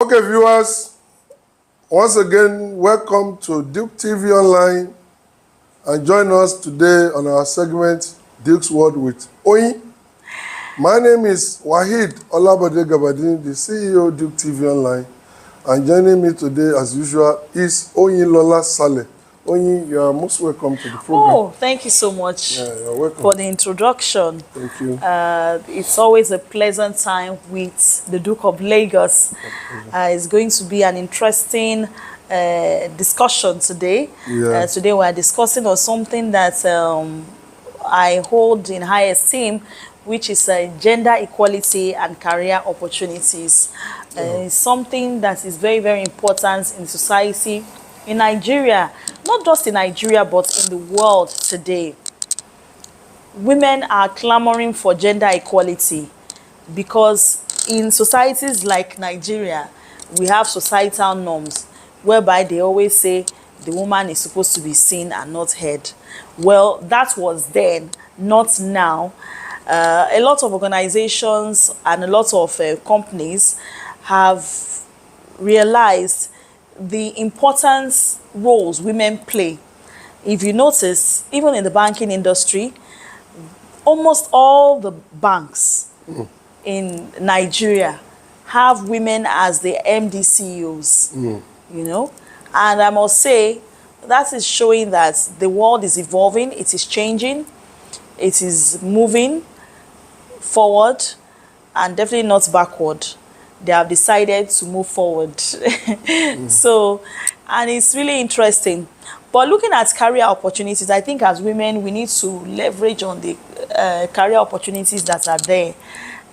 Okay, viewers, once again, welcome to Duke TV Online, and join us today on our segment, Duke's World with OYIN. My name is Wahid Olabode Gabadin, the CEO of Duke TV Online, and joining me today, as usual, is OYIN Lola Saleh. OYIN, you are most welcome to the program. Oh, thank you so much You're welcome. for the introduction. Thank you. It's always a pleasant time with the Duke of Lagos. It's going to be an interesting discussion today. Yeah. Today we are discussing on something that I hold in high esteem, which is gender equality and career opportunities. It's something that is very, very important in society, in Nigeria, not just in Nigeria, but in the world today. Women are clamoring for gender equality because in societies like Nigeria, we have societal norms whereby they always say the woman is supposed to be seen and not heard. Well, that was then, not now. A lot of organizations and a lot of companies have realized the important roles women play. If you notice, even in the banking industry, almost all the banks in Nigeria have women as the MD CEOs, you know. And I must say, that is showing that the world is evolving, it is changing, it is moving forward, and definitely not backward. They have decided to move forward. So, and it's really interesting. But looking at career opportunities, I think as women, we need to leverage on the career opportunities that are there.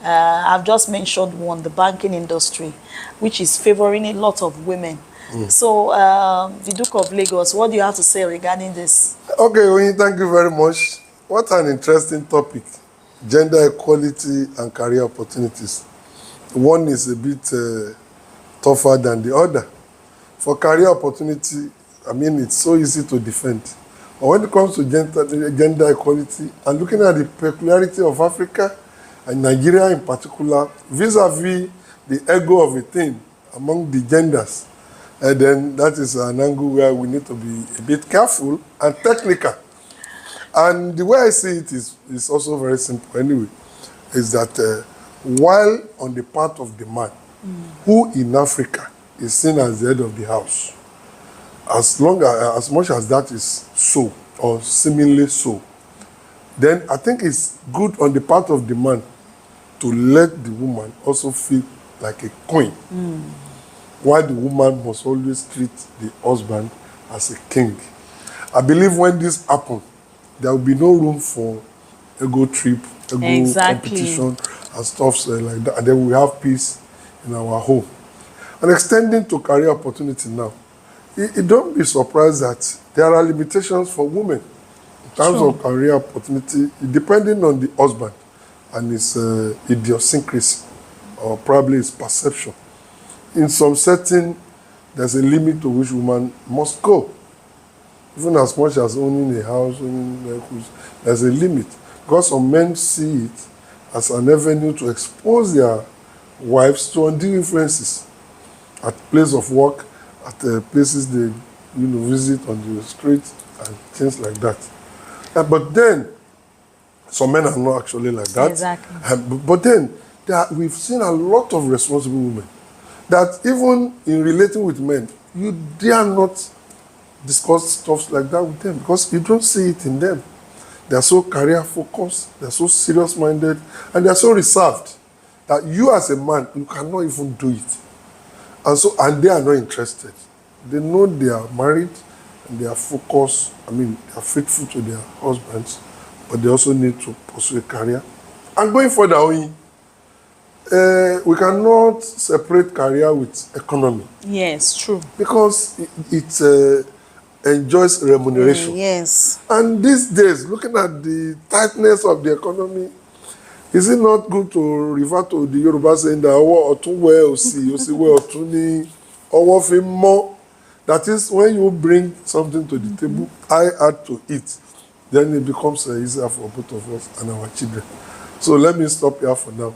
I've just mentioned one, the banking industry, which is favoring a lot of women. So, the Duke of Lagos, what do you have to say regarding this? Okay, OYIN, thank you very much. What an interesting topic. Gender equality and career opportunities. One is a bit tougher than the other. For career opportunity, I mean, it's so easy to defend. But when it comes to gender equality, and looking at the peculiarity of Africa and Nigeria in particular, vis-a-vis the ego of a thing among the genders, and then that is an angle where we need to be a bit careful and technical. And the way I see it is also very simple anyway, is that while on the part of the man, who in Africa is seen as the head of the house, as much as that is so, or seemingly so, then I think it's good on the part of the man to let the woman also feel like a queen, while the woman must always treat the husband as a king. I believe when this happens, there will be no room for ego trip, ego competition, and stuff like that. And then we have peace in our home. And extending to career opportunity now, don't be surprised that there are limitations for women in terms of career opportunity, depending on the husband and his idiosyncrasy, or probably his perception. In some setting, there's a limit to which woman must go. Even as much as owning a house, there's a limit. Because some men see it as an avenue to expose their wives to undue influences at place of work, at places they visit on the street, and things like that. But then, some men are not actually like that. Exactly. But then, we've seen a lot of responsible women that even in relating with men, you dare not discuss stuff like that with them because you don't see it in them. They are so career focused, they are so serious minded, and they are so reserved that you as a man, you cannot even do it. And they are not interested. They know they are married and they are focused, they are faithful to their husbands, but they also need to pursue a career. And going further, we cannot separate career with economy. Yes, true. Because it enjoys remuneration. Yes. And these days, looking at the tightness of the economy, is it not good to refer to the Yoruba saying that that is, when you bring something to the table, I add to it, then it becomes easier for both of us and our children. So let me stop here for now.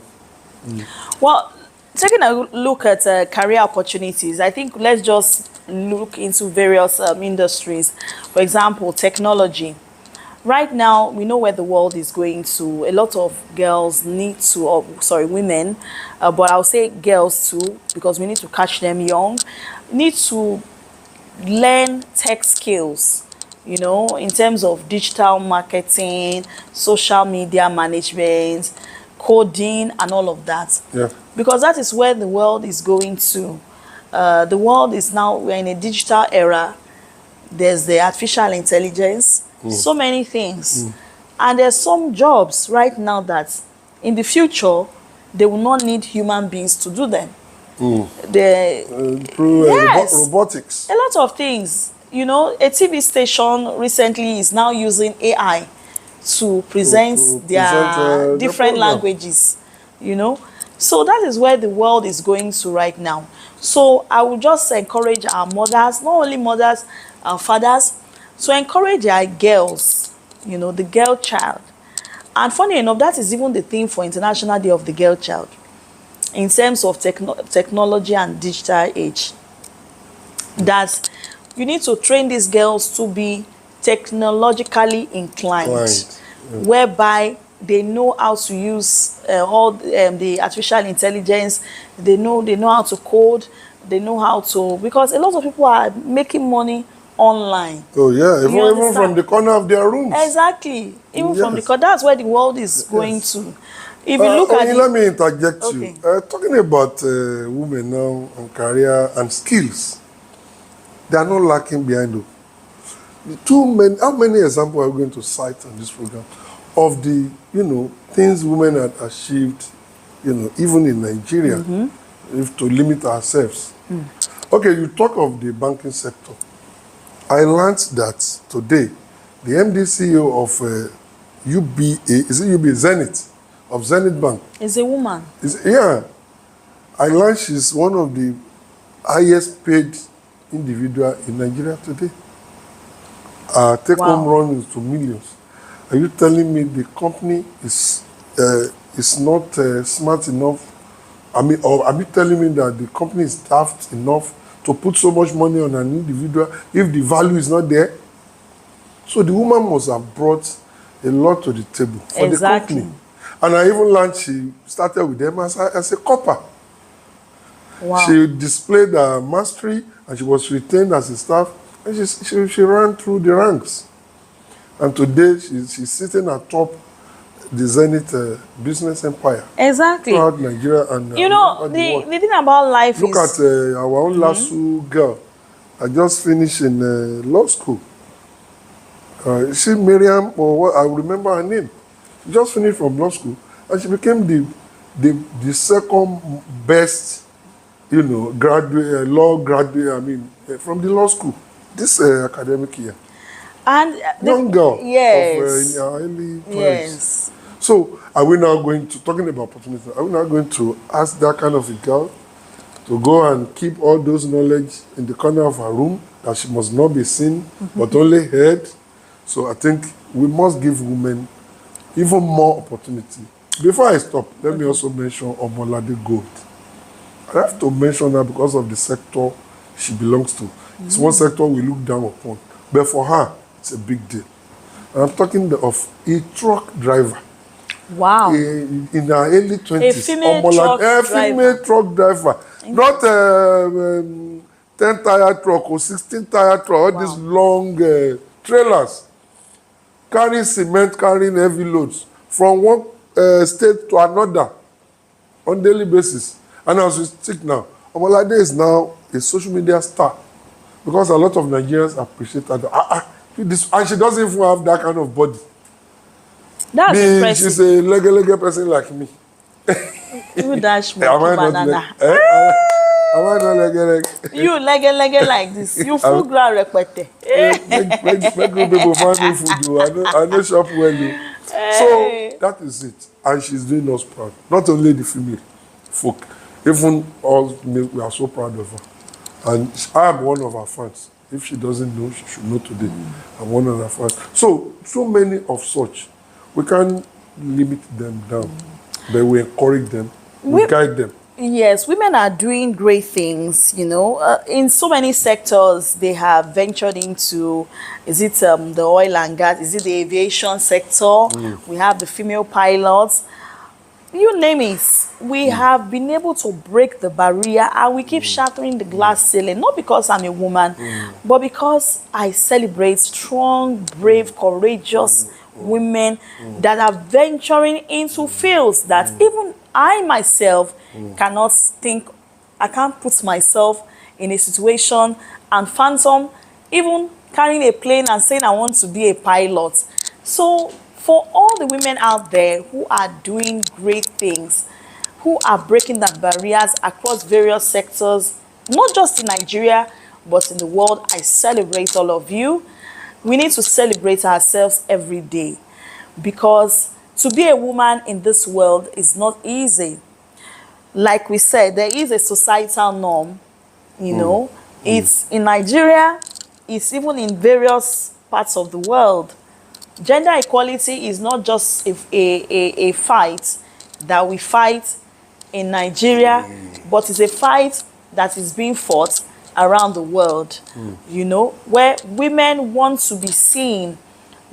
Well, Taking a look at career opportunities, I think let's just look into various industries. For example, technology. Right now, we know where the world is going to. A lot of girls need to, or sorry, women, but I'll say girls too, because we need to catch them young, need to learn tech skills, you know, in terms of digital marketing, social media management, coding, and all of that. Yeah. Because that is where the world is going to. The world is now, we're in a digital era. There's the artificial intelligence, so many things. And there's some jobs right now that in the future, they will not need human beings to do them. Through Yes. robotics. A lot of things. You know, a TV station recently is now using AI to present to their present, the different program. languages, you know. So that is where the world is going to right now. So I would just encourage our mothers, not only mothers, our fathers, to encourage their girls, you know, the girl child. And funny enough, that is even the theme for International Day of the Girl Child in terms of technology and digital age. That you need to train these girls to be technologically inclined, whereby they know how to use all the artificial intelligence. They know how to code. They know how to, because a lot of people are making money online. Oh yeah, You even understand? from the corner of their rooms. Exactly. Even from the, Yes. because that's where the world is going to. If you look at Let me interject Okay. you. Talking about women now and career and skills, they are not lacking behind them. How many examples are we going to cite on this program of the, you know, things women had achieved, you know, even in Nigeria, if to limit ourselves. Okay, you talk of the banking sector. I learned that today, the MD CEO of UBA, is it UBA Zenith, of Zenith Bank? is a woman. Yeah, I learned she's one of the highest paid individual in Nigeria today. Take-home run is to millions. Are you telling me the company is not smart enough? I mean, or are you telling me that the company is daft enough to put so much money on an individual if the value is not there? So the woman must have brought a lot to the table for the company. And I even learned she started with them as a copper. Wow. She displayed her mastery and she was retained as a staff, and she ran through the ranks. And today she's sitting atop the Zenith business empire. Exactly. Throughout Nigeria and you know, the thing about life look is... at our own Lasso girl. I just finished in law school. She Miriam, or what I remember her name. She just finished from law school, and she became the second best, you know, law graduate. I mean, from the law school this academic year. And young girl yes, of in our early 20s. yes. So are we now going to, talking about opportunity, are we now going to ask that kind of a girl to go and keep all those knowledge in the corner of her room, that she must not be seen, but only heard? So I think we must give women even more opportunity. Before I stop, let me also mention Omolade Gold. I have to mention that because of the sector she belongs to. It's one sector we look down upon. But for her, it's a big deal. And I'm talking of a truck driver. Wow. In her early 20s. A female truck driver. Not 10-tire truck or 16-tire truck, all these long trailers. Carrying cement, carrying heavy loads from one state to another on daily basis. And as we speak now, Omolade is now a social media star because a lot of Nigerians appreciate her. And she doesn't even have that kind of body. That's impressive. She's a leg person like me. You dash me banana. Am I not leg? You leg like this. You full ground repete. Make people find me food. I know shop well. So that is it. And she's doing us proud. Not only the female folk, even all male, we are so proud of her. And I am one of her fans. If she doesn't know, she should know today. I'm one of her fans. So many of such. We can't limit them down, but we encourage them, we guide them. Yes, women are doing great things, you know. In so many sectors, they have ventured into, is it the oil and gas, is it the aviation sector? We have the female pilots. You name it, we have been able to break the barrier, and we keep shattering the glass ceiling, not because I'm a woman, but because I celebrate strong, brave, courageous women that are venturing into fields that even I myself cannot think. I can't put myself in a situation and phantom even carrying a plane and saying I want to be a pilot. So for all the women out there who are doing great things, who are breaking the barriers across various sectors, not just in Nigeria, but in the world, I celebrate all of you. We need to celebrate ourselves every day, because to be a woman in this world is not easy. Like we said, there is a societal norm, you know. It's in Nigeria, it's even in various parts of the world. Gender equality is not just a fight that we fight in Nigeria, but it's a fight that is being fought around the world, you know, where women want to be seen,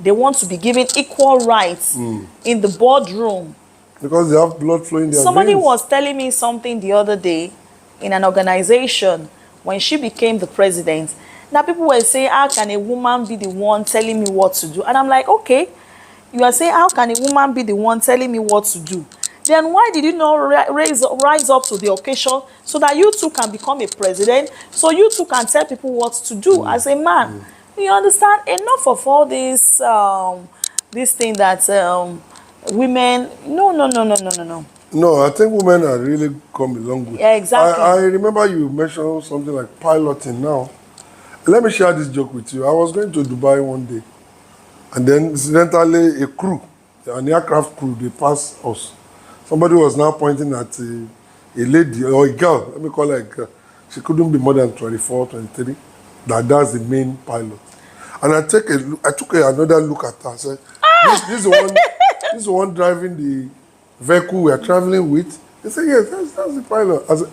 they want to be given equal rights in the boardroom. Because they have blood flowing in their Somebody veins. was telling me something the other day in an organization when she became the president. Now people were saying, how can a woman be the one telling me what to do? And I'm like, okay, you are saying, how can a woman be the one telling me what to do? Then why did you not rise up to the occasion so that you too can become a president, so you too can tell people what to do as a man? You understand? Enough of all this thing that women, no. No, I think women are really come a long way. Yeah, exactly. I remember you mentioned something like piloting now. Let me share this joke with you. I was going to Dubai one day, and then incidentally a crew, an aircraft crew, they passed us. Somebody was now pointing at a lady or a girl, let me call her a girl. She couldn't be more than 24, 23. That's the main pilot. And I took another look at her. I said, this is the one driving the vehicle we are traveling with. They said, yes, that's the pilot. I said,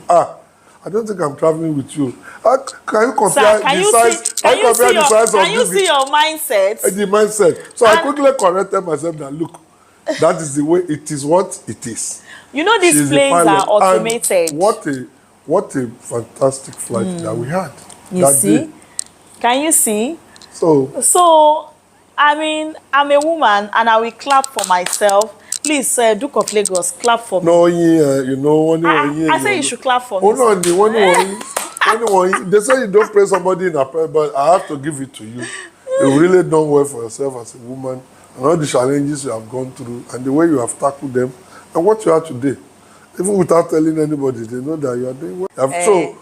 I don't think I'm traveling with you. Can you compare the size? Can you compare the size of this? Can you see your mindset? The mindset. So I quickly corrected myself that look, that is the way it is. What it is. You know, these planes are automated. And what a fantastic flight that we had. You see? Day. Can you see? So, I mean, I'm a woman and I will clap for myself. Please, Duke of Lagos, clap for me. No, you know, I say you should clap for me. Oh no, they say you don't praise somebody in a prayer, but I have to give it to you. You really done well for yourself as a woman, and all the challenges you have gone through, and the way you have tackled them, and what you are today. Even without telling anybody, they know that you are doing well. So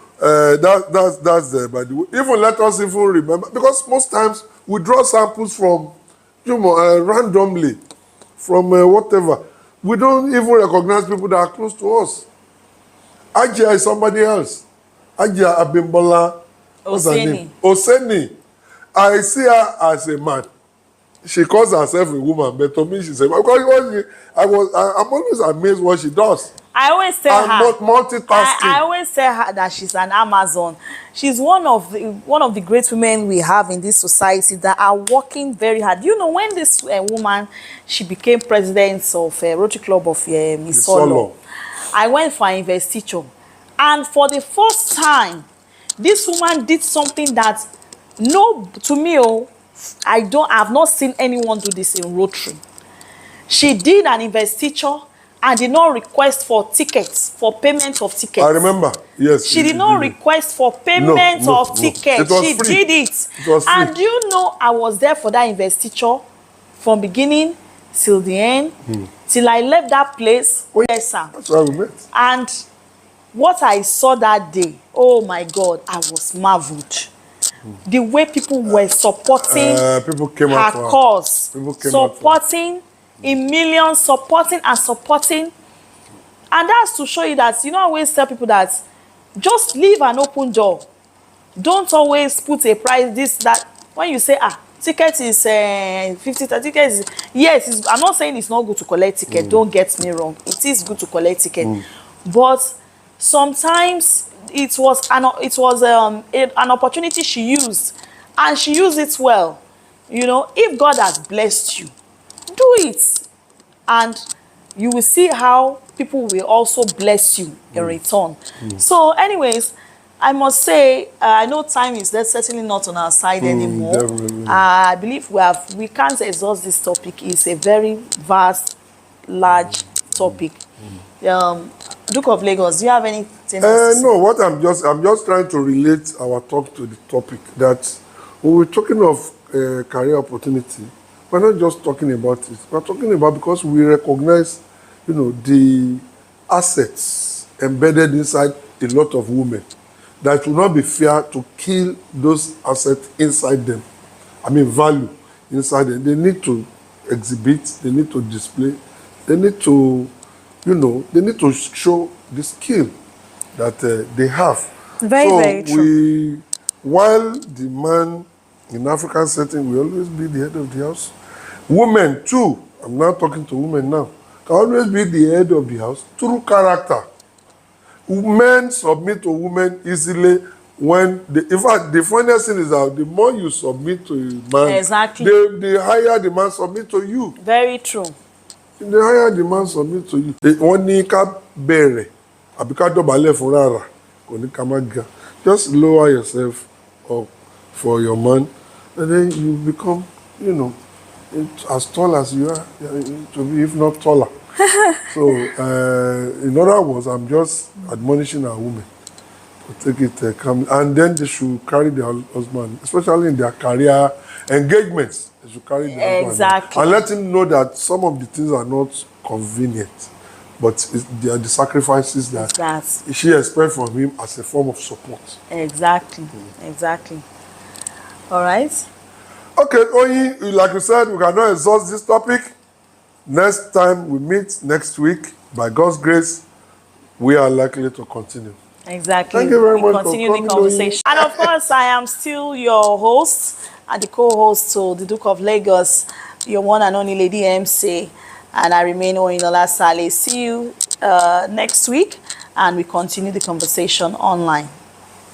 that's there. By the way, even let us even remember, because most times we draw samples from, randomly. From whatever. We don't even recognize people that are close to us. Ajia is somebody else. Ajia Abimbola. What's her name? Oseni. I see her as a man. She calls herself a woman, but to me she's a man. Because I'm always amazed what she does. I always tell her multitasking. I always tell her that she's an Amazon. She's one of the great women we have in this society that are working very hard. You know, when this woman, she became president of Rotary Club of Isolo, I went for an investiture, and for the first time, this woman did something that to me, I've not seen anyone do this in Rotary. She did an investiture and did not request for tickets, for payment of tickets. I remember, yes. She did not request for payment of tickets. She did it. And you know, I was there for that investiture from beginning till the end, till I left that place. Oh, yes, sir. That's where we met. And what I saw that day, oh my God, I was marveled. The way people were supporting people came her cause, supporting in millions, supporting. And that's to show you that, you know, I always tell people that just leave an open door. Don't always put a price, this, that. When you say, ticket is 50, ticket is, yes, I'm not saying it's not good to collect ticket. Don't get me wrong. It is good to collect ticket. But sometimes an opportunity she used, and she used it well. You know, if God has blessed you, do it, and you will see how people will also bless you in return. So anyways, I must say, I know time is certainly not on our side anymore. Definitely. I believe we can't exhaust this topic. It's a very vast, large topic. Duke of Lagos, do you have anything else to say? No, I'm just trying to relate our talk to the topic that when we're talking of career opportunity, we're not just talking about it. We're talking about because we recognize, the assets embedded inside a lot of women. That it will not be fair to kill those assets inside them. I mean, value inside them. They need to exhibit. They need to display. They need to, they need to show the skill that they have. Very true. While the man in African setting will always be the head of the house, women too, I'm now talking to women now, can always be the head of the house through character. Men submit to women easily when in fact, the funniest thing is that the more you submit to a man, Exactly. the higher the man submit to you. Very true. The higher the man submit to you. Wọ́n ní ká bẹ̀rẹ̀ àbí ká dọ̀bálẹ̀ fún rárá kò ní ká má ga. Just lower yourself up for your man, and then you become, as tall as you are, to be, if not taller. So, in other words, I'm just admonishing our women to take it calmly, and then they should carry their husband, especially in their career engagements. They should carry their husband and let him know that some of the things are not convenient, but they are the sacrifices that she expects from him as a form of support. Exactly. Exactly. All right. Okay, Oyin, like you said, we cannot exhaust this topic. Next time we meet next week, by God's grace, we are likely to continue. Exactly. Thank you very much. Continue the conversation. And of course, I am still your host and the co-host to the Duke of Lagos, your one and only Lady MC, and I remain Oyinola Sale. See you next week, and we continue the conversation online.